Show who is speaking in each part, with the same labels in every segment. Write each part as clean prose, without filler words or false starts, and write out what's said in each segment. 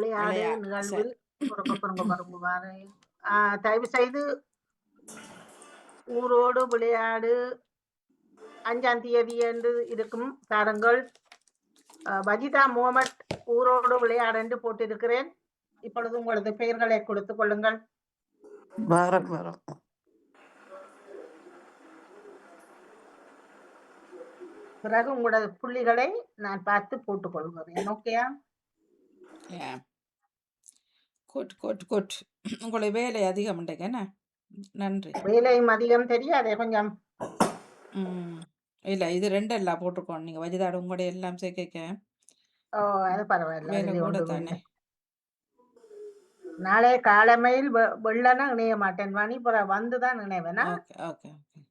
Speaker 1: விளையாடு
Speaker 2: விளையா
Speaker 1: நிகழ்வில்
Speaker 2: சரி.
Speaker 1: பொறுங்க பாருங்க பாரு. தயவு செய்து ஊரோடு விளையாடு 5ஆம் தேதி என்று இருக்கும் தாருங்கள். வஜிதா முகமட் ஊரோடு விளையாடு என்று போட்டிருக்கிறேன். இப்பொழுது உங்களது பெயர்களை கொடுத்துக் கொள்ளுங்கள்.
Speaker 3: வரும் வரும்.
Speaker 1: பிறகு உங்களது புள்ளிகளை நான் பார்த்து போட்டுக் கொள்கிறேன். ஓகேயா?
Speaker 2: Good good good. உங்களை வேலை அதிகம் என்ன? நன்றி.
Speaker 1: வேலையும் அதிகம் தெரியாதே கொஞ்சம்.
Speaker 2: இல்ல இது 2 எல்லாம் போட்டுக்கோங்க. நீங்க வஜிதாடு உங்களுடைய எல்லாம் சேர்க்க
Speaker 1: ஓ அது பரவாயில்ல.
Speaker 2: வேலை
Speaker 1: அது
Speaker 2: கூட
Speaker 1: ஒன்றும்
Speaker 2: தானே.
Speaker 1: இல்லை. நாளை காலமையில் வெள்ளனா இணைய மாட்டேன் வாணி. பிறகு வந்துதான் இணைவேனா?
Speaker 2: Okay okay okay.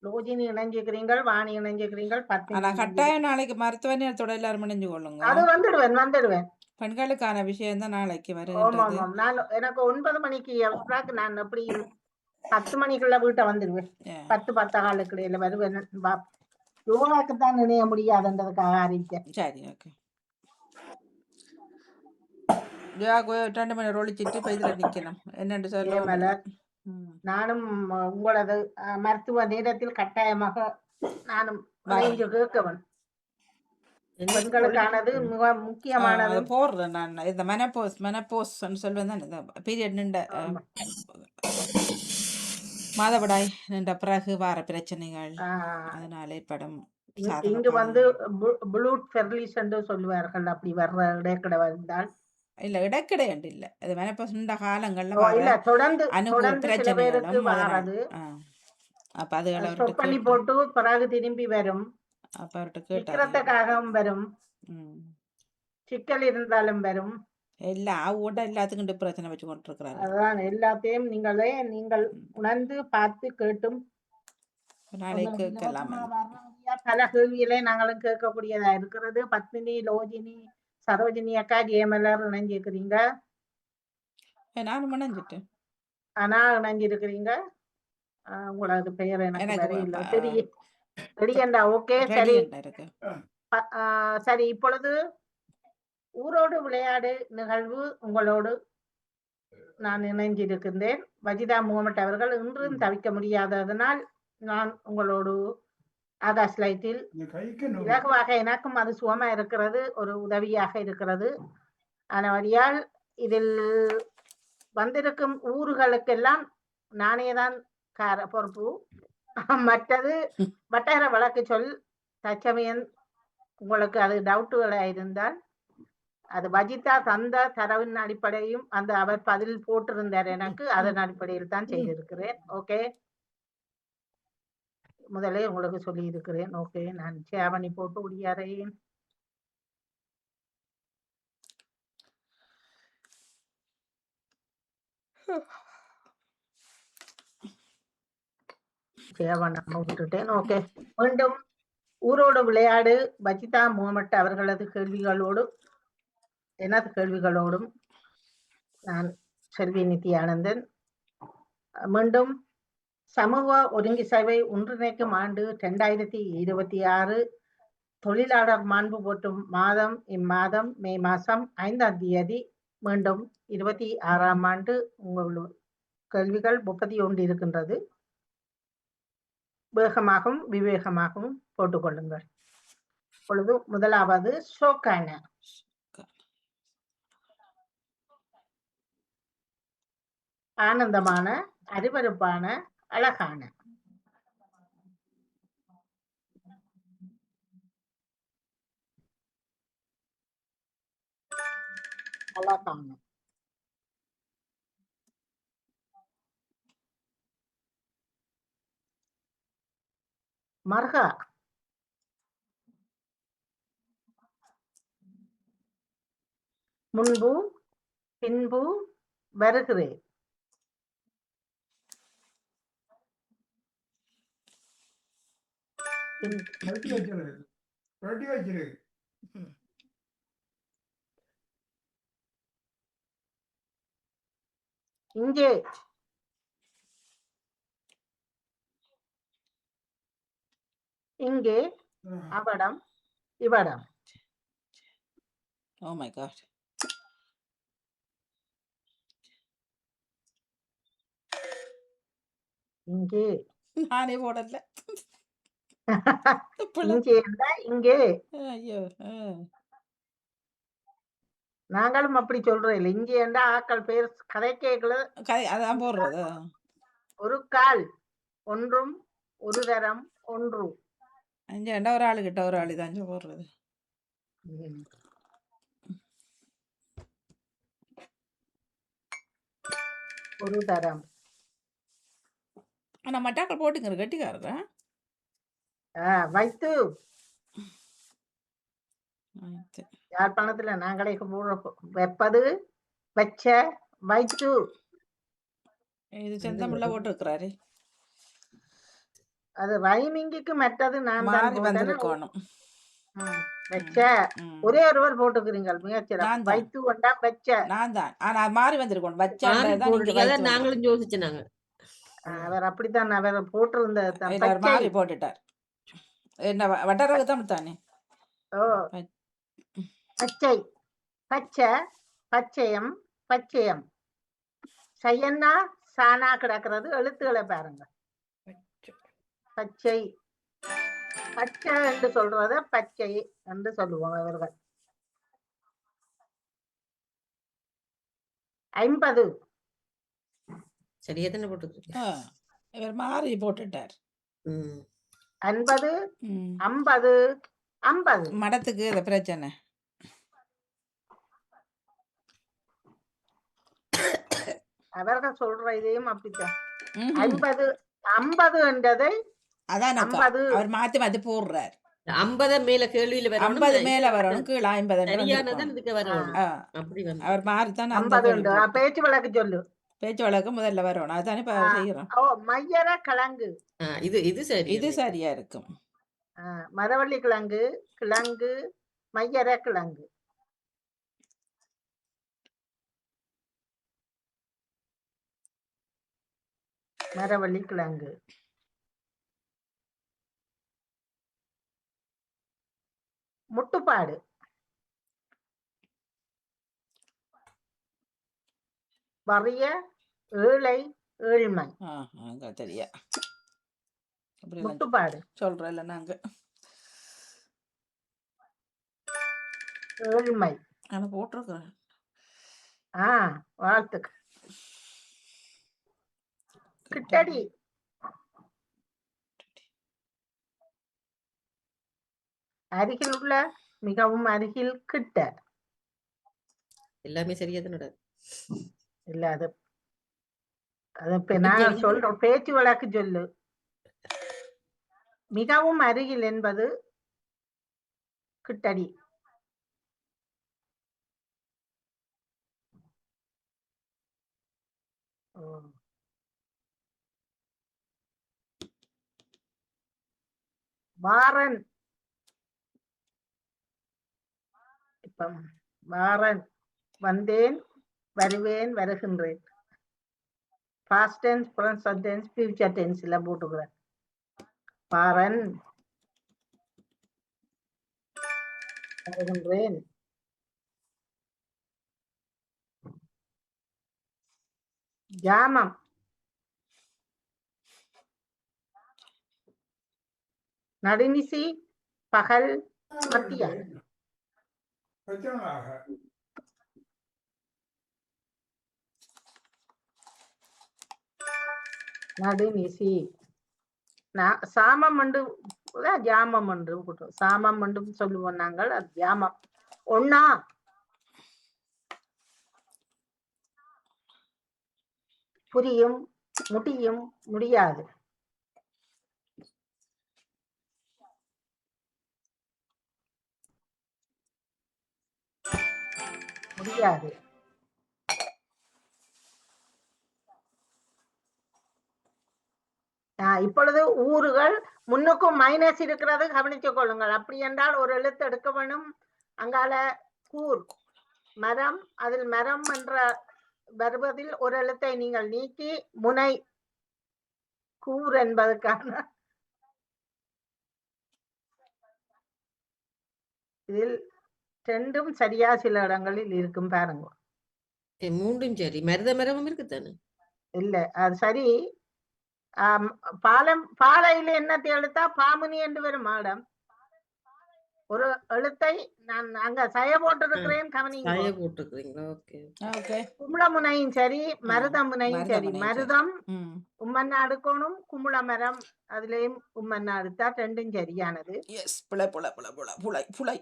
Speaker 1: லோஜினி இணைஞ்சுக்கிறீங்கள், வாணி இணைஞ்சுக்கிறீங்கள்,
Speaker 2: ஆனா
Speaker 1: பத்தினி
Speaker 2: கட்டாயம் நாளைக்கு மருத்துவ நேரத்தோட எல்லாரும் இணைஞ்சு கொள்ளுங்க.
Speaker 1: அது வந்துடுவேன்.
Speaker 2: பெண்களுக்கான விஷயம் தான் நாளைக்கு
Speaker 1: ஆமா
Speaker 2: வருகின்றது.
Speaker 1: ஆமாம். நான் எனக்கு 9 மணிக்கு நான் எப்படியும் 10 மணிக்குள்ள வீட்டை வந்துடுவேன். 10 இடையில வருவேன். யோகாக்கு தான் இணைய முடியாதுன்றதுக்காக அறிவிச்சேன்.
Speaker 2: சரி ஓகே. யோகாக்கு 2 மணி ஒழிச்சிட்டு இப்ப இதுல நிக்கணும். என்னன்னு சொல்ல
Speaker 1: நானும் உங்களது மருத்துவ நேரத்தில் கட்டாயமாக நானும் இணைஞ்சு கேட்கவன். பெண்களுக்கானது மிக முக்கியமானது.
Speaker 2: போடுறேன் நான் இந்த மெனப்போஸ் சொல்வேன் தான் இந்த பீரியட் நின்ற மாதவிடாய் நின்ற பிறகு வார பிரச்சனைகள் அதனால ஏற்படும்.
Speaker 1: இங்கு வந்து ப்ளூட் ஃபெர்லிஸ் என்று சொல்லுவார்கள். அப்படி வர்ற இடைக்கிட வந்தால்
Speaker 2: இல்ல இடக்கிடை இல்ல அது மெனப்போஸ் நின்ற காலங்கள்ல
Speaker 1: இல்ல தொடர்ந்து சில
Speaker 2: பிரச்சனைகளும்
Speaker 1: பேருக்கு வராது.
Speaker 2: அப்ப அதுகளை
Speaker 1: ஸ்டாப் பண்ணி போட்டு பிறகு திரும்பி வரும்.
Speaker 2: அப்ப அவர்கிட்ட
Speaker 1: விக்கிறதுக்காகவும் வரும். சிக்கல் இருந்தாலும் வரும்.
Speaker 2: எல்லாத்துக்கும் பிரச்சனை வச்சு கொண்டிருக்கிறாரு.
Speaker 1: அதான் எல்லாத்தையும் நீங்கள் உணர்ந்து பார்த்து கேட்டும் பல கேள்விகளை நாங்களும் கேட்கக்கூடியதா இருக்கிறது. பத்மினி, லோஜினி, சரோஜினி அக்கா, ஜெயமலர் இணைஞ்சிருக்கிறீங்க.
Speaker 2: நானும் இணைஞ்சிட்டேன்.
Speaker 1: ஆனா இணைஞ்சிருக்கிறீங்க. உங்களது பெயர் எனக்கு தெரியல. தெரியண்டா. ஓகே சரி சரி. இப்பொழுது ஊரோடு விளையாடு நிகழ்வு உங்களோடு நான் இணைஞ்சிருக்கின்றேன். வஜிதா முகமட் அவர்கள் இன்றும் தவிக்க முடியாததனால் நான் உங்களோடு ஆகாஷ் லைட்டில் இலகுவாக எனக்கும் அது சுகமா இருக்கிறது, ஒரு உதவியாக இருக்கிறது. ஆனவடியால் இதில் வந்திருக்கும் ஊர்களுக்கெல்லாம் நானேதான் பொறுப்பு. மற்றது வட்டார வழக்கு சொல் தற்சமயம் உங்களுக்கு அது டவுட்டுகளா இருந்தால் அது வஜிதா தந்த தரவின் அடிப்படையும் அவர் பதில் போட்டிருந்தார் எனக்கு, அதன் அடிப்படையில் தான் செய்திருக்கிறேன். ஓகே, முதலே உங்களுக்கு சொல்லி இருக்கிறேன். ஓகே, நான் சேவணி போட்டு முடியாறேன். சேவணம் விட்டுட்டேன். ஓகே, மீண்டும் ஊரோடு விளையாடு வஜிதா முகமட் அவர்களது கேள்விகளோடு எனது கேள்விகளோடும் நான் செல்வி நித்யானந்தன். மீண்டும் சமூக ஒருங்கிசைவை ஒன்றிணைக்கும் ஆண்டு 2026 தொழிலாளர் மாண்பு போட்டும் மாதம் இம்மாதம் மே மாதம் 5ஆம் தேதி மீண்டும் 26ஆம் ஆண்டு உங்கள் கேள்விகள் 31 இருக்கின்றது. வேகமாகவும் விவேகமாகவும் போட்டுக்கொள்ளுங்கள். இப்பொழுது முதலாவது ஷோக்கான ஆனந்தமான, அருவருப்பான, அழகான. அழகான. மர்ஹா. முன்பு பின்பு வருகிறேன். இங்கே இங்கே அவடம் இவடம்.
Speaker 2: Oh my God.
Speaker 1: இங்கே
Speaker 2: நானே போடல. பிள்ளை.
Speaker 1: இங்கே என்றா இங்கே
Speaker 2: ஐயோ!
Speaker 1: நாங்களும் அப்படி சொல்றோம் இல்ல. இங்கே என்றா ஆக்கள் பேர் கதை கேட்கல.
Speaker 2: கதை அதான் போடுறது.
Speaker 1: ஒரு கால் ஒன்றும் ஒரு தரம் ஒன்று.
Speaker 2: அஞ்சேண்டா ஒரு ஆளு கிட்ட ஒரு ஆளு தான் போடுறது.
Speaker 1: ம். ஒரு தரம்.
Speaker 2: ஆனா மட்டாக்கள் போட்டுங்கிற கட்டிக்காரரா?
Speaker 1: வைத்து
Speaker 2: ஆயிட்டு.
Speaker 1: யாழ்ப்பாணத்துல நாங்களே வெப்பது வச்ச வைத்து.
Speaker 2: இது செந்தமிழ்ல போட்டிருக்கிறாரு.
Speaker 1: அது ரைமிங்குக்கு மற்றது நான் தான்
Speaker 2: மாறி
Speaker 1: போட்டேன்.
Speaker 2: வந்திருக்கணும்.
Speaker 1: வச்ச ஒரே ஒருவர் போட்டுக்கிறீங்க மிகச்சிறப்பு.
Speaker 2: நான் தான்.
Speaker 1: வைத்து கொண்டா வச்ச.
Speaker 2: நான் தான். ஆனா மாறி வந்திருக்கணும்.
Speaker 4: மாறி
Speaker 2: வச்சாண்டதான் நீங்க
Speaker 4: போடுறீங்க. அதான்
Speaker 2: வைத்து
Speaker 4: நாங்களும் யோசிச்சோம் நாங்க.
Speaker 1: அவர் அப்படித்தான் அவர் போட்டிருந்த
Speaker 2: இல்ல, அவர் மாறி போட்டுட்டார். என்ன வட்டாரக்கு தமிழ் தானே?
Speaker 1: ஓ பச்சை பச்சை பச்சையம் பச்சையம் சையன்னா சானா கிடக்கிறது. எழுத்துக்களை பாருங்க. பச்சை பச்சை என்று சொல்றத பச்சை என்று சொல்லுவோம் அவர்கள். 50
Speaker 4: சரியா தானே போட்டுருக்கீங்க.
Speaker 2: இவர் மாறி போட்டுட்டார்.
Speaker 1: 50 50 50
Speaker 2: மடத்துக்கு அது பிரச்சனை.
Speaker 1: அவர்கள் சொல்ற இதையும் அப்படித்தான். 50 50 என்றதை
Speaker 2: அதான்
Speaker 1: 50
Speaker 2: அவர் மாத்தி மாத்தி போடுறார்.
Speaker 4: 50 மேல கேள்வியில வரணும்.
Speaker 2: 50 மேல வரணும், கீழே 50
Speaker 4: சரியானதான் இதுக்கு வரணும்.
Speaker 2: ஆ.
Speaker 4: அப்படி வந்து
Speaker 2: அவர் மாறித்தான் அந்த
Speaker 1: 50
Speaker 2: கேள்வி
Speaker 1: என்று
Speaker 2: போட்டார்.
Speaker 1: பேச்சு வழக்கு சொல்லு.
Speaker 2: பேச்சு வழக்கு முதல்ல வரணும். அதுதானே இப்ப செய்யறோம்.
Speaker 1: ஓ மையர கிழங்கு.
Speaker 4: இது சரி.
Speaker 2: இது சரியா இருக்கும்.
Speaker 1: மரவள்ளி கிழங்கு கிழங்கு மையர கிழங்கு. மரவள்ளி கிழங்கு. முட்டுப்பாடு. வறிய ஏழை ஏழ்மை.
Speaker 2: தெரியா
Speaker 1: முட்டுப்பாடு
Speaker 2: சொல்றோம் இல்ல நாங்க.
Speaker 1: ஏழ்மை.
Speaker 2: ஆனா போட்டிருக்கிறேன்.
Speaker 1: வாழ்த்துக்கு. கிட்டடி. அருகில் உள்ள மிகவும் அருகில் கிட்ட.
Speaker 4: எல்லாமே சரியா தானே.
Speaker 1: இல்ல அது நான் சொல்றோம் பேச்சு வழக்கு சொல்லு. மிகவும் அருகில் என்பது கிட்டடி. வாரன். இப்ப வாரன் வந்தேன் வருவேன் வருகின்றேன். Past tense present tense future tense எல்லாம் போட்டுக்கிறேன். வாரன் வருகின்றேன். ஜாமம். நடுநிசி பகல் மத்தியானம். நடுநிசி. சாமம் என்று ஜாமம் என்று சாமம் என்று சொல்லுவோம் நாங்கள். அது ஜாமம். ஒன்னா புரியும் முடியும் முடியாது. முடியாது. இப்பொழுது ஊர்கள் முன்னுக்கும் மைனஸ் இருக்கிறது கவனித்துக் கொள்ளுங்கள். அப்படி என்றால் ஒரு எழுத்து எடுக்க வேணும். அங்கால கூர் மரம், அதில் மரம் என்ற வருவதில் ஒரு எழுத்தை நீங்கள் நீக்கி முனை கூர் என்பதற்கான இதில் ரெண்டும் சரியா சில இடங்களில் இருக்கும் பாருங்க.
Speaker 4: மூன்றும் சரி. மருத மரமும் இருக்குதானே?
Speaker 1: இல்ல அது சரி. பாலையில என்னத்தை எழுத்தா பாமுனி என்று வரும் மேடம். ஒரு எழுத்தை நான் அங்க சய போட்டிருக்கிறேன்
Speaker 4: சாய
Speaker 1: கவனிங்க.
Speaker 4: போட்டுக்கிறீங்களா? ஓகே.
Speaker 2: ஓகே.
Speaker 1: குமுளமுனையும் சரி மருதமுனையும் சரி.
Speaker 2: மருதமுனையும் சரி.
Speaker 1: மருதம்
Speaker 2: ம்.
Speaker 1: உம்மன்னா எடுக்கணும், குமுள மரம் அதுலயும் உம்மன்னா எடுத்தா ரெண்டும் சரியானது.
Speaker 2: எஸ். புலை புலை புலை புலை புலை புலை.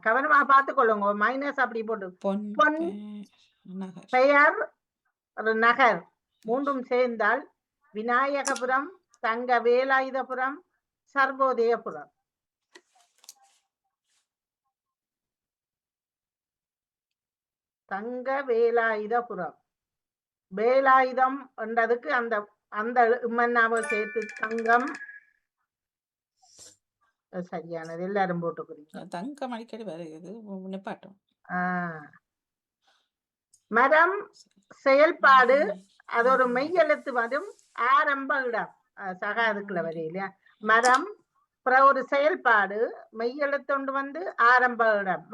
Speaker 1: கவனமா பார்த்துக்கொள்ளுங்க. மைனஸ் அப்படி போட்டு
Speaker 2: பொன்
Speaker 1: பொன்
Speaker 2: நகர்.
Speaker 1: பெயர் ஒரு நகர் மூன்றும் சேர்ந்தால் விநாயகபுரம், தங்க வேலாயுதபுரம், சர்வோதயபுரம். தங்க வேலாயுதபுரம். வேலாயுதம் என்றதுக்கு அந்த அந்த இம்மன்னாவை சேர்த்து தங்கம் சரியானது. எல்லாரும் போட்டுக்கிறீங்க.
Speaker 2: தங்கம் அடிக்கடி வருகிறது. நிப்பாட்டும்.
Speaker 1: மரம் செயல்பாடு அது ஒரு மெய்யெழுத்து வரும் ஆரம்ப இடம் சகாதுக்குள்ள வரையில மரம் ஒரு செயல்பாடு மெய்யெழுத்தொண்டு வந்து ஆரம்ப இடம்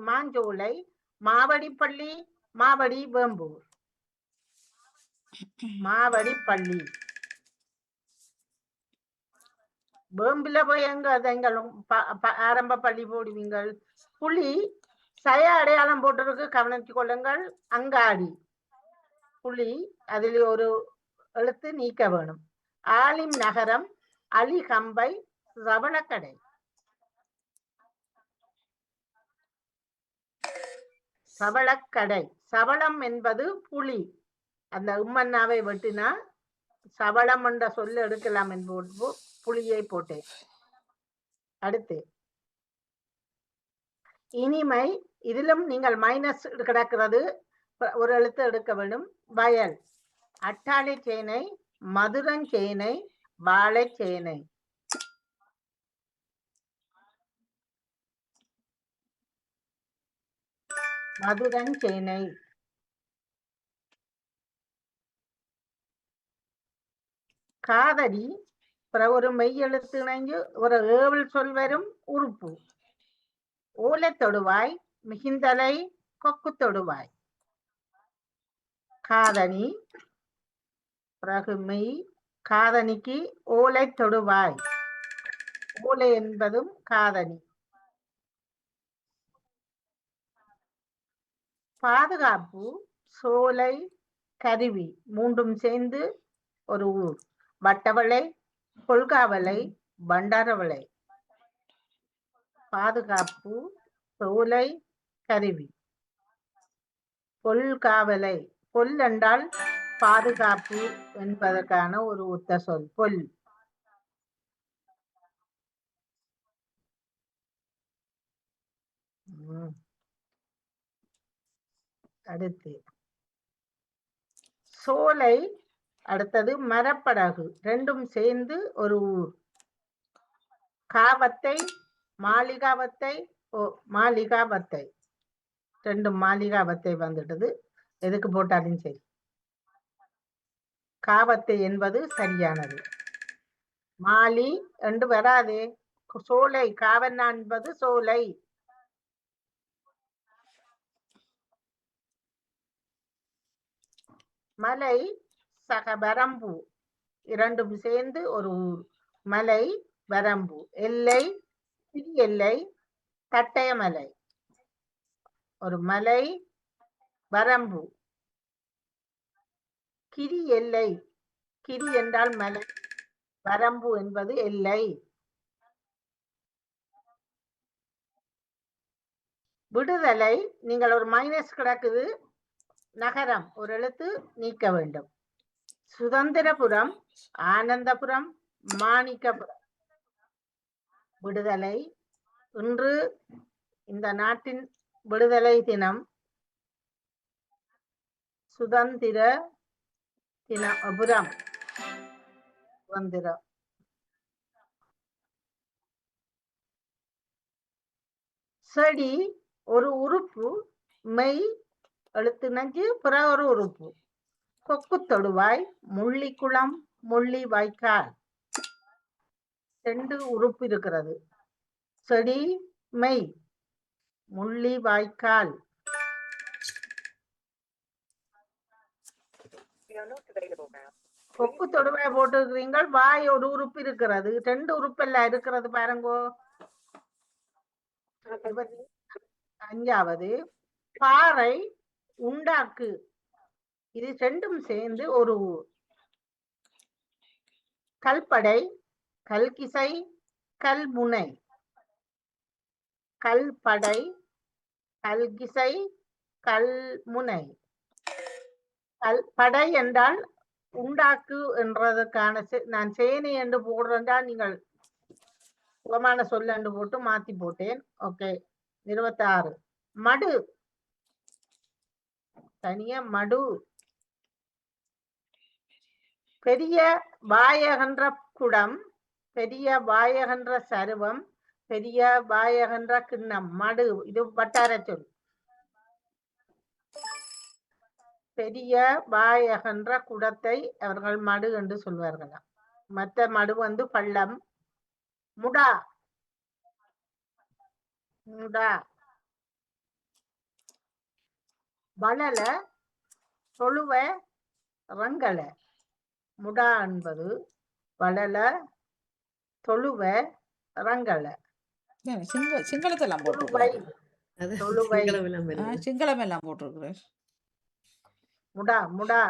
Speaker 1: மாஞ்சோலை, மாவடி பள்ளி, மாவடி வேம்பூர். மாவடி பள்ளி வேம்பில போய் எங்க எங்களும் ஆரம்ப பள்ளி போடுவீங்கள். புலி சய அடையாளம் போட்டிருக்கு, கவனித்து கொள்ளுங்கள். அங்காடி புலி அதில் ஒரு எழுத்து நீக்க வேணும். ஆலிம் நகரம், அலிகம்பை, சவளக்கடை. சவளக்கடை. சவளம் என்பது புலி. அந்த உம்மன்னாவை வெட்டினா சவளம் என்ற சொல்ல எடுக்கலாம் என்பது புலியை போட்டேன். அடுத்து இனிமை. இதிலும் நீங்கள் மைனஸ் கிடக்கிறது, ஒரு எழுத்து எடுக்க வேண்டும். வயல், அட்டாளி சேனை, மதுரஞ்சேனை, வாழைச்சேனை. மதுரஞ்சேனை. காதடி ஒரு மெய்யெழுத்து இணைஞ்சு ஒரு ஏவல் சொல் வரும் உறுப்பு. ஓலை தொடுவாய், மிகுந்தலை, கொக்கு தொடுவாய். காதணி பிறகு மெய். காதணிக்கு ஓலை தொடுவாய். ஓலை என்பதும் காதணி. பாதுகாப்பு, சோலை, கருவி மூன்றும் சேர்ந்து ஒரு ஊர். வட்டவளை, கொள்காவலை, பண்டாரவளை. பாதுகாப்பு, சோலை, கருவி. கொள்காவலை. கொல் என்றால் பாதுகாப்பு என்பதற்கான ஒரு ஒத்த சொல். கொல். அடுத்து சோலை. அடுத்தது மரப்படகு ரெண்டும் சேர்ந்து ஒரு ஊர். காவத்தை, மாளிகாவத்தை, மாளிகாவத்தை. ரெண்டும் மாளிகாவத்தை வந்துட்டது. எதுக்கு போட்டாலும் சரி. காவத்தை என்பது சரியானது. மாலி என்று வராதே. சோலை. காவன்னா என்பது சோலை. மலை, சக வரம்பு இரண்டும் சேர்ந்து ஒரு ஊர். மலை, வரம்பு. எல்லை, சிறி எல்லை, தட்டயமலை. ஒரு மலை, வரம்பு. கிரி எல்லை. கிரி என்றால் மலை, வரம்பு என்பது எல்லை. விடுதலை. நீங்கள் ஒரு மைனஸ் கிடக்குது, நகரம் ஒரு எழுத்து நீக்க வேண்டும். சுதந்திரபுரம், ஆனந்தபுரம், மாணிக்கபுரம். விடுதலை. இன்று இந்த நாட்டின் விடுதலை தினம். சுதந்திர தினபுரம். சுதந்திரம். செடி ஒரு உறுப்பு. மெய் எழுத்து நஞ்சு பிற ஒரு உறுப்பு. கொக்கு தொடுவாய், முள்ளிக்குளம், முள்ளி வாய்க்கால். ரெண்டு உறுப்பு இருக்கிறது. செடி, மெய், முள்ளி வாய்க்கால். கொக்கு தொடுவாய் போட்டிருக்கிறீங்கள். வாய் ஒரு உறுப்பு இருக்கிறது, 2 உறுப்பு எல்லாம் இருக்கிறது பாருங்கோ. 5வது பாறை உண்டாக்கு, இது 2ம் சேர்ந்து ஒரு ஊர். கல்படை, கல்கிசை, கல்முனை. கல்படை, கல்கிசை, கல்முனை. கல்படை என்றால் உண்டாக்கு என்றதுக்கான நான் சேனை என்று போடுறேன்டா, நீங்கள் சுகமான சொல் என்று போட்டு மாத்தி போட்டேன். ஓகே. 26 மடு, தனியா மடு. பெரிய வாயகன்ற குடம், பெரிய வாயகன்ற சருவம், பெரிய வாயகன்ற கிண்ணம். மடு, இது வட்டார சொல். பெரிய வாயகன்ற குடத்தை அவர்கள் மடு என்று சொல்வார்களாம். மற்ற மடு வந்து பள்ளம். முடா, முடா. வளல, தொழுவ, ரங்கல. முடா என்பது வளல, தொழுவ, ரங்கல.
Speaker 2: சிங்களத்தெல்லாம்
Speaker 1: தொழுவை,
Speaker 2: போட்டிருக்கிறேன்.
Speaker 4: அது
Speaker 1: தொழுவை.
Speaker 4: சிங்களம் எல்லாம் வருது.
Speaker 2: சிங்களம் எல்லாம் போட்டிருக்கிறேன்.
Speaker 1: முடா, முடா,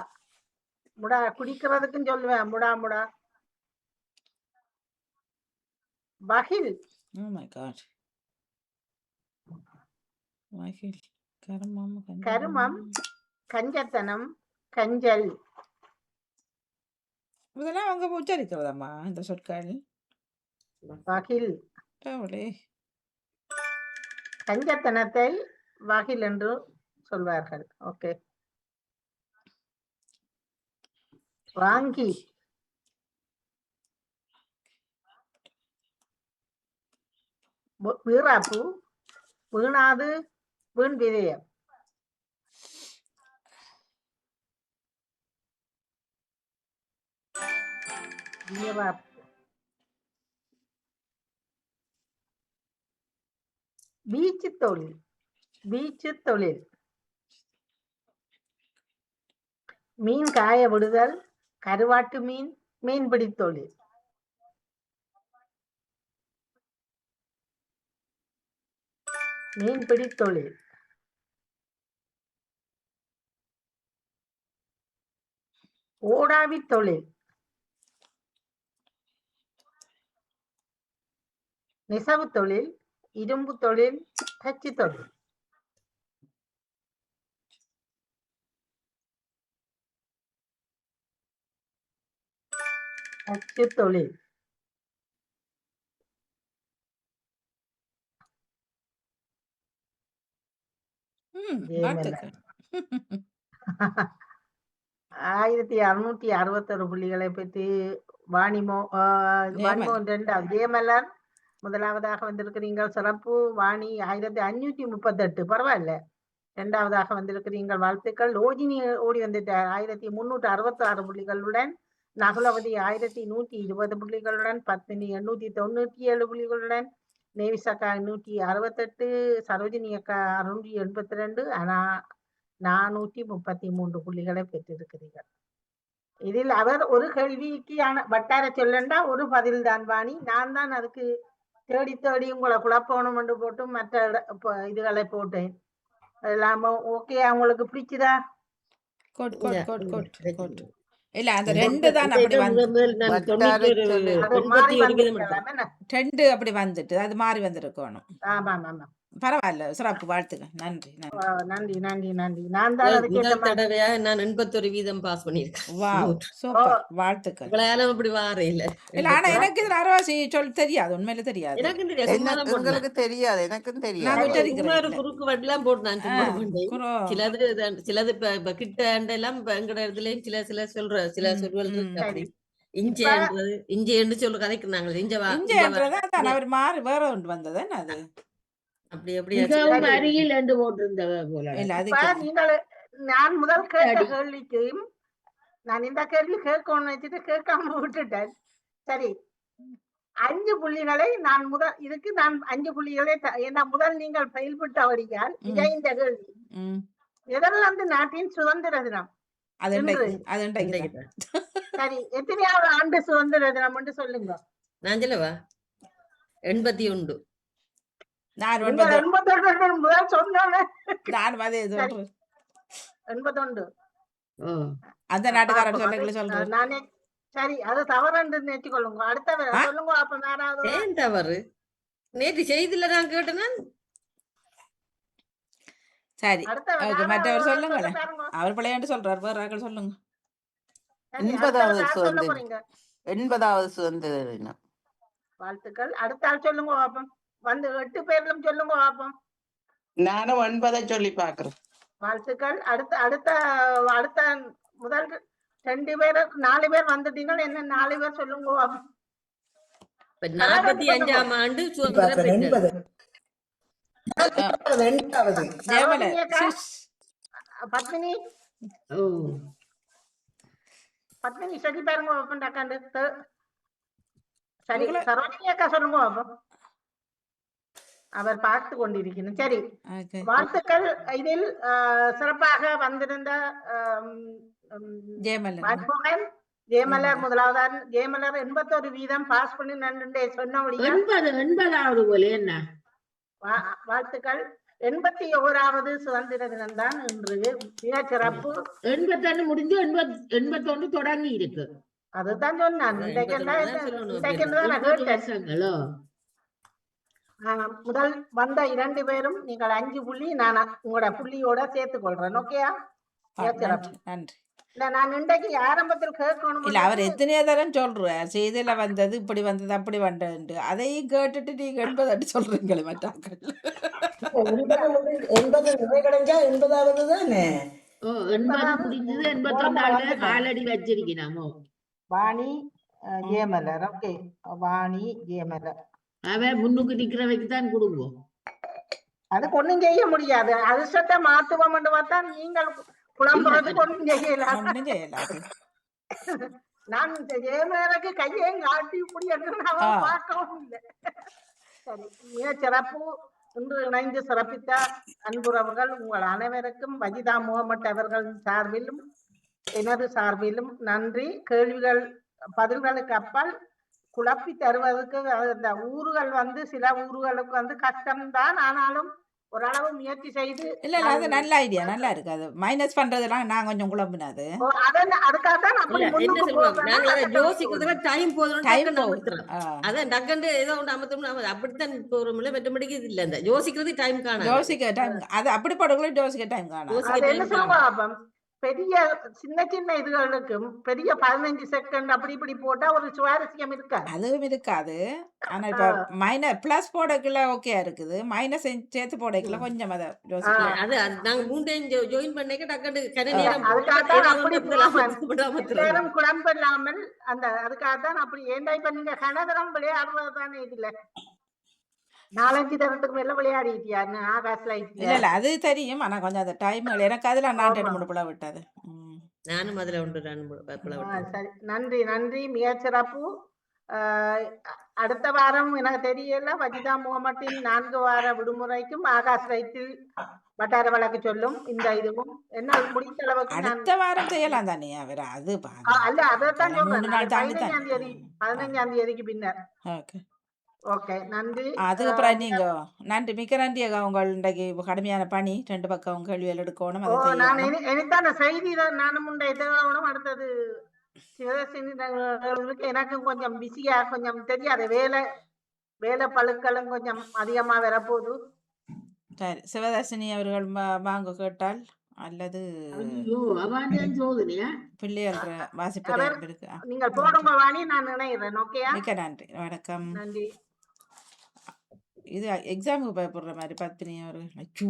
Speaker 1: முடா. குடிக்கிறதுக்கும் சொல்லுவேன் முடா, முடா. பகில்,
Speaker 2: Oh my God. மகிழ், கருமம்,
Speaker 1: கருமம், கஞ்சத்தனம், கஞ்சல்.
Speaker 2: இதெல்லாம் அவங்க உச்சரிக்கிறதாம்மா இந்த சொற்கள்.
Speaker 1: வகில்,
Speaker 2: அவளே
Speaker 1: கஞ்சத்தனத்தை வகில் என்று சொல்வார்கள். ஓகே. வாங்கி, வீராப்பு, வீணாது, வீண் விதயம். வீராப்பு. வீச்சு தொழில், வீச்சு தொழில். மீன் காய விடுதல், கருவாட்டு மீன், மீன்பிடி தொழில். மீன்பிடி தொழில். ஓடாவி தொழில், நெசவு தொழில், இரும்பு தொழில், தச்சு தொழில். தச்சு தொழில்.
Speaker 2: வாழ்த்துக்கள்.
Speaker 1: 1661 புள்ளிகளை பெற்று வாணிமோகன் 2வது, ஜெயமலர் முதலாவதாக வந்திருக்கிறீங்க. சிறப்பு. வாணி 1538, பரவாயில்ல. 2வதாக வந்திருக்கிறீங்க, வாழ்த்துக்கள். லோஜினி ஓடி வந்துட்டார் 1366 புள்ளிகளுடன். நகுலவதி 1120 புள்ளிகளுடன். பத்மினி 897 புள்ளிகளுடன். நேவிசக்கா 168, சரோஜினி அக்கா 682. ஆனா 433 புள்ளிகளை பெற்றிருக்கிறீர்கள். இதில் அவர் ஒரு கேள்விக்கான வட்டார சொல்லண்டா ஒரு பதில் தான் வாணி. நான் தான் அதுக்கு தேடி தேடி உங்களை குழப்பணும் என்று போட்டு மற்ற இதுகளை போட்டேன். எல்லாமோ ஓகே. அவங்களுக்கு பிடிச்சுதா?
Speaker 2: இல்ல அந்த 2 தான் அப்படி வந்து 2 அப்படி வந்துட்டு அது மாறி வந்திருக்கணும்.
Speaker 1: ஆமா ஆமா,
Speaker 2: பரவாயில்ல. சிறப்பு. வாழ்த்துக்கள். நன்றி
Speaker 1: நன்றி நன்றி நன்றி. நான் தான்
Speaker 4: முதல் தடவையா நான் 81% பாஸ் பண்ணிருக்கேன்.
Speaker 2: Wow, super. வாழ்த்துக்கள்.
Speaker 4: உங்களால அப்படி வார இல்ல.
Speaker 2: இல்ல ஆனா எனக்கு இது அரைவாசி சொல் தெரியாது, உண்மையில தெரியாது.
Speaker 4: எனக்கும் தெரியாது, சும்மா தான் போட்டேன்.
Speaker 3: உங்களுக்கு தெரியாது, எனக்கும்
Speaker 2: நான்
Speaker 3: தெரியாது.
Speaker 2: உச்சரிக்கிறேன்.
Speaker 4: சும்மா ஒரு குறுக்கு வட்டிலாம் போட்டு நான் சும்மா பண்ணேன்.
Speaker 2: குரு
Speaker 4: சிலது இப்ப கிட்ட எல்லாம் எங்கட இடத்துலயும் சில சில சொல்வது இருக்கு. அப்படி இஞ்சின்றது இஞ்சி என்று சொல்லு கதைக்கு நாங்கள்
Speaker 2: இஞ்சன்றதை அதான் அவர் மாறி வேற ஒன்று வந்தது. என்ன அது?
Speaker 4: அப்படி அப்படி
Speaker 5: மிகவும் அருகில் என்று போட்டிருந்தவ போல.
Speaker 2: இல்ல அது
Speaker 1: இப்ப நீங்கள் நான் முதல் கேட்ட கேள்விக்கும் நான் இந்த கேள்வி கேட்கணும்னு வச்சுட்டு கேட்காம விட்டுட்டேன். சரி, 5 புள்ளிகளை நான் இதுக்கு நான் 5 புள்ளிகளை ஏன்னா முதல் நீங்கள் பயில்பட்டவடியால் இதை இந்த கேள்வி நெதர்லாந்து நாட்டின் சுதந்திர தினம்.
Speaker 2: அது
Speaker 1: சரி, எத்தனையாவது ஆண்டு சுதந்திர தினம் என்று சொல்லுங்க.
Speaker 4: நான் சொல்லவா 81
Speaker 2: நான்
Speaker 1: நீங்க
Speaker 2: 81
Speaker 1: 81 முதல் சொன்னோன்னே.
Speaker 2: நான் அதே
Speaker 1: சரி,
Speaker 2: சொல்றேன்
Speaker 1: 81.
Speaker 5: ஓ
Speaker 2: அந்த நாட்டுக்காரர்
Speaker 1: பாப்போம்.
Speaker 2: சொல்லுங்களை சொல்றேன்
Speaker 1: நானே சரி, அது தவறுன்னு நினைச்சுக்கொள்ளுங்க. அடுத்த
Speaker 2: ஆ?
Speaker 1: சொல்லுங்க அப்ப யாராவது.
Speaker 4: ஏன் தவறு நேற்று செய்தியில நான் கேட்டேன்னா
Speaker 2: சரி
Speaker 1: அடுத்த
Speaker 2: ஓகே
Speaker 1: யாராவது
Speaker 2: மற்றவர்
Speaker 1: சொல்ல
Speaker 2: சொல்லுங்களேன்
Speaker 1: பாருங்க.
Speaker 2: அவர் பிள்ளையாண்டு சொல்றார் வேற ஆக்கள் சொல்லுங்க
Speaker 1: சரி,
Speaker 3: 80வது
Speaker 1: அடுத்தவர் யார் சொல்ல
Speaker 3: சுதந்திரம்
Speaker 1: போறீங்க?
Speaker 3: 80வது சுதந்திர தினம்.
Speaker 1: வாழ்த்துக்கள். அடுத்த ஆள் சொல்லுங்க பாப்போம். வந்து 8 பேர்களும் சொல்லுங்க பாப்போம்.
Speaker 6: நானும் 9 சொல்லி பாக்குறேன்.
Speaker 1: வாழ்த்துக்கள். அடுத்த அடுத்த அடுத்த முதல் 2 பேர் 4 பேர் வந்துட்டீங்க. என்ன 4 பேர் சொல்லுங்க பாப்போம்.
Speaker 4: இப்ப 45ஆம் ஆண்டு சுதந்திரம் பெற்றது
Speaker 2: ஜெயமல
Speaker 1: சரோஜினி அக்கா,
Speaker 2: சிஸ்
Speaker 1: பத்மினி
Speaker 5: ஓ
Speaker 1: பத்மினி சொல்லி பாருங்க பாப்போம். டக்காண்டு சரி,
Speaker 2: உங்களை-
Speaker 1: சரோஜினி அக்கா சொல்லுங்க பாப்போம். அவர் பார்த்து கொண்டிருக்கணும். சரி,
Speaker 2: ஓகே
Speaker 1: வாழ்த்துக்கள். இதில் சிறப்பாக வந்திருந்த
Speaker 2: ஜெயமலன்
Speaker 1: மன்மோகன் ஜெயமலர் முதலாவதான். ஜெயமலர் 81% பாஸ் பண்ணி நன்றே சொன்னபடியா
Speaker 5: 80வது போல என்ன
Speaker 1: வாழ்த்துக்கள். 81வது சுதந்திர தினம் தான் இன்று. மிக சிறப்பு.
Speaker 5: 81 முடிஞ்சு 81 தொடங்கி இருக்கு.
Speaker 1: அதுதான் சொன்னான். இன்றைக்கு
Speaker 4: 81
Speaker 1: தான் நான்
Speaker 5: 80
Speaker 1: கேட்டேன்.
Speaker 5: வருஷங்களோ
Speaker 1: முதல் வந்த 2 பேரும் நீங்கள் 5 புள்ளி, நான் உங்களோட புள்ளியோட சேர்த்துக் கொள்றேன். ஓகேயா? மிக சிறப்பு.
Speaker 2: நன்றி நன்றி
Speaker 1: இல்ல, நான் இன்றைக்கு ஆரம்பத்தில் கேட்கணும்.
Speaker 2: இல்ல அவர் எத்தனையோ தரம் சொல்றார் செய்தியில வந்தது இப்படி வந்தது அப்படி வந்தது அதையும் கேட்டுட்டு நீங்க 80 சொல்றீங்களே மற்றாக்கள்
Speaker 7: 80 நிறைவடைஞ்சா 80வது தானே.
Speaker 5: ஓ 80 முடிஞ்சது 81 காலடி வச்சிருக்கணுமோ
Speaker 1: வாணி ஜெயமலர். ஓகே, வாணி ஜெயமலர்.
Speaker 5: அவன் முன்னுக்கு நிக்கிறவைக்கு தான் கொடுங்க.
Speaker 1: அதுக்கு ஒண்ணும் செய்ய முடியாது. அதிர்ஷ்டத்தை மாத்துவோம் என்று பார்த்தா நீங்கள் குழம்புறதுக்கு ஒண்ணும் செய்யலாம்.
Speaker 2: ஒன்றும் செய்யலாது
Speaker 1: நான் ஜெயமலருக்கு கையையும் காட்டி இப்படி என்று நான் பார்க்கவும் இல்லை. சரி, மிக சிறப்பு. இன்று இணைந்து சிறப்பித்த அன்புறவுகள் உங்கள் அனைவருக்கும் வஜிதா முகமட் அவர்கள் சார்பிலும் எனது சார்பிலும் நன்றி. கேள்விகள் பதில்களுக்கு அப்பால் குழப்பி தருவதற்கு அந்த ஊர்கள் வந்து சில ஊர்களுக்கு வந்து கஷ்டம்தான். ஆனாலும் ஓரளவு முயற்சி செய்து
Speaker 2: இல்ல இல்ல அது நல்ல ஐடியா நல்லா இருக்கு அது மைனஸ் பண்றதுலாம் நான் கொஞ்சம் குழம்பினது
Speaker 1: அதுக்காகத்தான் அப்படி
Speaker 4: இல்ல, என்ன
Speaker 1: முன்னுக்கு
Speaker 4: சொல்லுவாங்க
Speaker 1: போவேன்.
Speaker 4: நாங்க அதை யோசிக்கிறதுல டைம் போதும்
Speaker 2: டைம்
Speaker 4: டக்குன்னு
Speaker 2: போகுது
Speaker 4: அமுத்துறோம். அதான் டக்குன்னு ஏதோ ஒன்று அமுத்தோம்னா அப்படித்தான் போறோம்ல. மற்றபடிக்கு இது இல்ல. இந்த யோசிக்கிறது டைம் காணாது.
Speaker 2: யோசிக்க டைம் அது அப்படி படக்குள்ள யோசிக்க டைம் காணும்
Speaker 4: யோசிக்க
Speaker 1: அது என்ன
Speaker 4: time
Speaker 1: சொல்லுவா
Speaker 4: காணாது.
Speaker 1: அப்ப பெரிய சின்ன சின்ன இதுகளுக்கும் பெரிய 15 செகண்ட் அப்படி இப்படி போட்டா ஒரு சுவாரஸ்யம் இருக்காது.
Speaker 2: அதுவும் இருக்காது ஆனா இப்ப மைனஸ் பிளஸ் போடக்குள்ள ஓகே இருக்குது மைனஸ் சேர்த்து போடக்குள்ள கொஞ்சம் அதை யோசிக்கலாம்
Speaker 4: அது நாங்க 3 டைம் ஜாயின் பண்ணேக்க டக்குன்னு கன
Speaker 1: ஆ,
Speaker 4: நேரம்
Speaker 1: அதுக்காகத்தான் அப்படி போவேன்.
Speaker 4: அமுத்துறோம்.
Speaker 1: நேரம் குழம்பில்லாமல் அதுக்காகத்தான் அப்படி. ஏண்டா இப்ப நீங்க கனதரம் விளையாடுறது தானே இதுல 4-5 தரத்துக்கு மேல விளையாடிட்டியா ஆகாஷ்ல?
Speaker 2: இல்ல இல்ல அது தெரியும் ஆனா கொஞ்சம் அந்த டைம் எனக்கு அதுல நான் 2-3 புள்ள விட்டது
Speaker 4: நானும் அதுல உண்டு
Speaker 1: சரி, நன்றி நன்றி. மிக சிறப்பு. அடுத்த வாரம் எனக்கு தெரியல. வஜிதா முகமட்டின் 4 வார விடுமுறைக்கும் ஆகாஷ் ரைத்தில் வட்டார வழக்கு சொல்லும் இந்த இதுவும் என்ன முடிந்த அளவுக்கு நான்
Speaker 2: அடுத்த வாரம் செய்யலாம் தானே அவர் அது
Speaker 1: அல்ல அதைத்தான்
Speaker 2: மூணு
Speaker 1: சொல்றேன்.
Speaker 2: நாள் தாண்டி
Speaker 1: 15ஆம் தேதி 15ஆம் தேதிக்கு பின்னர்.
Speaker 2: ஓகே
Speaker 1: ஓகே, நன்றி.
Speaker 2: அதுக்கப்புறம் நீங்க நன்றி மிக்க நன்றி அக்கா உங்கள் இன்றைக்கு கடுமையான பணி 2 பக்கம் கேள்விகள் எடுக்கணும் அதை
Speaker 1: நான்
Speaker 2: செய்யணும்
Speaker 1: எனத்தான செய்தி தான் நானும் முண்டை தேவனும் அடுத்தது சிவசினி எனக்கும் கொஞ்சம் பிஸியா கொஞ்சம் தெரியாது. வேலை பழுக்களும் கொஞ்சம் அதிகமா வரப்போகுது.
Speaker 2: சரி சிவதாசினி அவர்கள் வாங்க கேட்டால் அல்லது
Speaker 5: ஐயோ அவன் சோதனையா
Speaker 2: பிள்ளைகள் வாசிப்பு இருக்கு
Speaker 1: நீங்கள் போடுங்க வாணி, நான் நினைக்கிறேன். ஓகேயா?
Speaker 2: மிக்க நன்றி வணக்கம்.
Speaker 1: நன்றி.
Speaker 2: இது எக்ஸாமுக்கு பயப்படுற மாதிரி 10 அவர்கள்